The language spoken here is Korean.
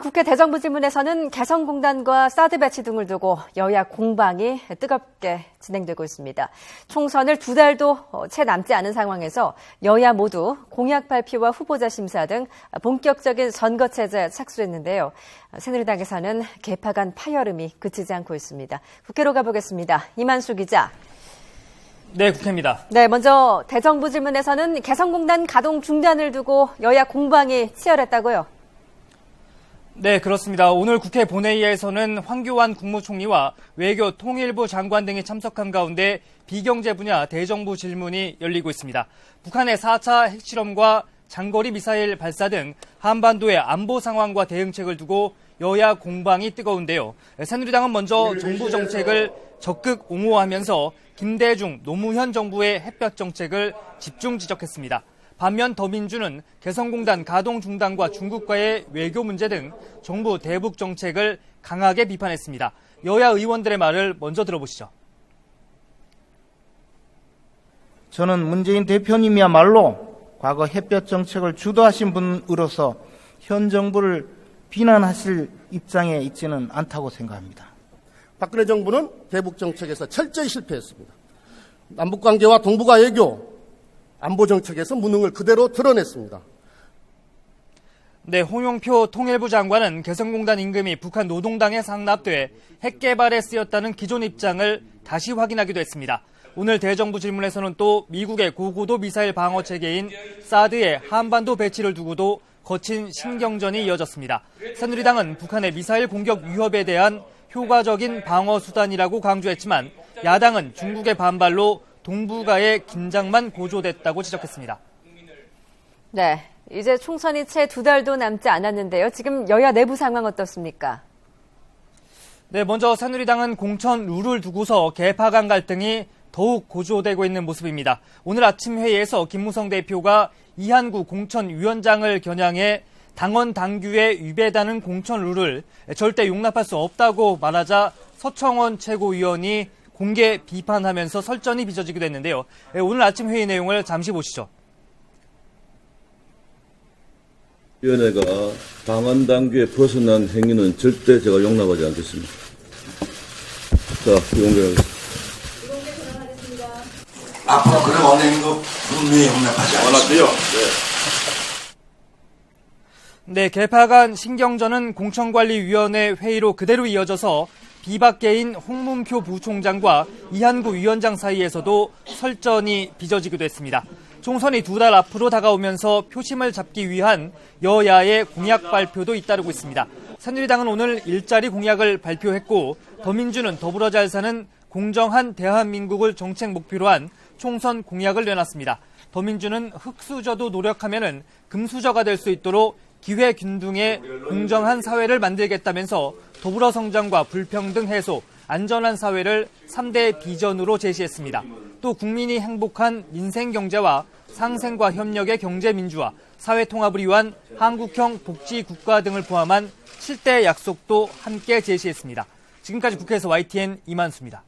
국회 대정부질문에서는 개성공단과 사드 배치 등을 두고 여야 공방이 뜨겁게 진행되고 있습니다. 총선을 2달도 채 남지 않은 상황에서 여야 모두 공약 발표와 후보자 심사 등 본격적인 선거체제에 착수했는데요. 새누리당에서는 개파 간 파열음이 그치지 않고 있습니다. 국회로 가보겠습니다. 이만수 기자. 네, 국회입니다. 네, 먼저 대정부질문에서는 개성공단 가동 중단을 두고 여야 공방이 치열했다고요? 네, 그렇습니다. 오늘 국회 본회의에서는 황교안 국무총리와 외교 통일부 장관 등이 참석한 가운데 비경제 분야 대정부 질문이 열리고 있습니다. 북한의 4차 핵실험과 장거리 미사일 발사 등 한반도의 안보 상황과 대응책을 두고 여야 공방이 뜨거운데요. 새누리당은 먼저 정부 정책을 적극 옹호하면서 김대중, 노무현 정부의 햇볕 정책을 집중 지적했습니다. 반면 더민주는 개성공단 가동 중단과 중국과의 외교 문제 등 정부 대북 정책을 강하게 비판했습니다. 여야 의원들의 말을 먼저 들어보시죠. 저는 문재인 대표님이야말로 과거 햇볕 정책을 주도하신 분으로서 현 정부를 비난하실 입장에 있지는 않다고 생각합니다. 박근혜 정부는 대북 정책에서 철저히 실패했습니다. 남북관계와 동북아 외교, 안보 정책에서 무능을 그대로 드러냈습니다. 네, 홍영표 통일부 장관은 개성공단 임금이 북한 노동당에 상납돼 핵 개발에 쓰였다는 기존 입장을 다시 확인하기도 했습니다. 오늘 대정부 질문에서는 또 미국의 고고도 미사일 방어 체계인 사드의 한반도 배치를 두고도 거친 신경전이 이어졌습니다. 새누리당은 북한의 미사일 공격 위협에 대한 효과적인 방어 수단이라고 강조했지만 야당은 중국의 반발로 동북아의 긴장만 고조됐다고 지적했습니다. 네, 이제 총선이 채 2달도 남지 않았는데요. 지금 여야 내부 상황 어떻습니까? 네, 먼저 새누리당은 공천 룰을 두고서 개파 간 갈등이 더욱 고조되고 있는 모습입니다. 오늘 아침 회의에서 김무성 대표가 이한구 공천위원장을 겨냥해 당원 당규에 위배되는 공천 룰을 절대 용납할 수 없다고 말하자 서청원 최고위원이 공개 비판하면서 설전이 빚어지기도 했는데요. 오늘 아침 회의 내용을 잠시 보시죠. 위원회가 당원 당규에 벗어난 행위는 절대 제가 용납하지 않겠습니다. 자, 이공개하겠습니다. 앞으로 그런 언행도 분명히 용납하지 않겠습니다. 네, 개파 간 신경전은 공천관리위원회 회의로 그대로 이어져서 비박계인 홍문표 부총장과 이한구 위원장 사이에서도 설전이 빚어지기도 했습니다. 총선이 2달 앞으로 다가오면서 표심을 잡기 위한 여야의 공약 발표도 잇따르고 있습니다. 새누리당은 오늘 일자리 공약을 발표했고 더민주는 더불어 잘 사는 공정한 대한민국을 정책 목표로 한 총선 공약을 내놨습니다. 더민주는 흑수저도 노력하면은 금수저가 될 수 있도록 기회균등의 공정한 사회를 만들겠다면서 더불어 성장과 불평등 해소, 안전한 사회를 3대 비전으로 제시했습니다. 또 국민이 행복한 민생경제와 상생과 협력의 경제민주화, 사회통합을 위한 한국형 복지국가 등을 포함한 7대 약속도 함께 제시했습니다. 지금까지 국회에서 YTN 이만수입니다.